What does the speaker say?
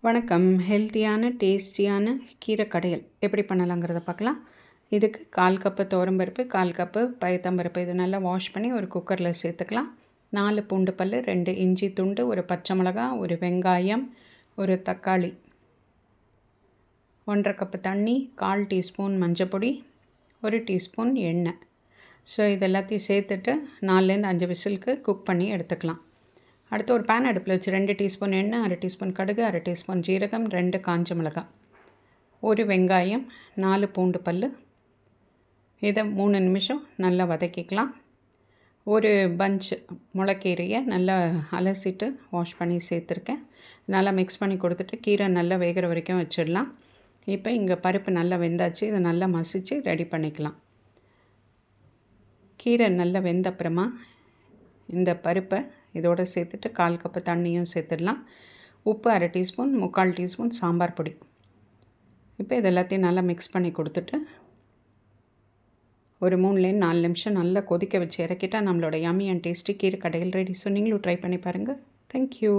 வணக்கம். ஹெல்த்தியான டேஸ்டியான கீரை கடையல் எப்படி பண்ணலாங்கிறத பார்க்கலாம். இதுக்கு 1/4 கப்பு துவரம்பருப்பு, 1/4 கப்பு பயத்தம்பருப்பு இது நல்லா வாஷ் பண்ணி ஒரு குக்கரில் சேர்த்துக்கலாம். 4 பூண்டு பல், 2 இஞ்சி துண்டு, ஒரு பச்சை மிளகா, ஒரு வெங்காயம், ஒரு தக்காளி, 1/2 கப்பு தண்ணி, 1/4 டீஸ்பூன் மஞ்சப்பொடி, 1 டீஸ்பூன் எண்ணெய். ஸோ இது எல்லாத்தையும் சேர்த்துட்டு 4லேருந்து 5 விசிலுக்கு குக் பண்ணி எடுத்துக்கலாம். அடுத்து ஒரு பேன் அடுப்பில் வச்சு 2 டீஸ்பூன் எண்ணெய், 1/2 டீஸ்பூன் கடுகு, 1/2 டீஸ்பூன் ஜீரகம், 2 காஞ்ச மிளகாய், ஒரு வெங்காயம், 4 பூண்டு பல், இதை 3 நிமிஷம் நல்லா வதக்கிக்கலாம். ஒரு பஞ்ச் முளைக்கீரையை நல்லா அலசிட்டு வாஷ் பண்ணி சேர்த்துருக்கேன். நல்லா மிக்ஸ் பண்ணி கொடுத்துட்டு கீரை நல்லா வேகிற வரைக்கும் வச்சிடலாம். இப்போ இங்கே பருப்பு நல்லா வெந்தாச்சு. இதை நல்லா மசித்து ரெடி பண்ணிக்கலாம். கீரை நல்லா வெந்த அப்புறமா இந்த பருப்பை இதோடு சேர்த்துட்டு 1/4 கப்பு தண்ணியும் சேர்த்துடலாம். உப்பு 1/2 டீஸ்பூன், 3/4 டீஸ்பூன் சாம்பார் பொடி. இப்போ இது எல்லாத்தையும் நல்லா மிக்ஸ் பண்ணி கொடுத்துட்டு ஒரு 3லேருந்து 4 நிமிஷம் நல்லா கொதிக்க வச்சு இறக்கிட்டால் நம்மளோட யம்மி அண்ட் டேஸ்டி கீரை கடையில் ரெடி. ஸோ நீங்களும் ட்ரை பண்ணி பாருங்கள். தேங்க்யூ.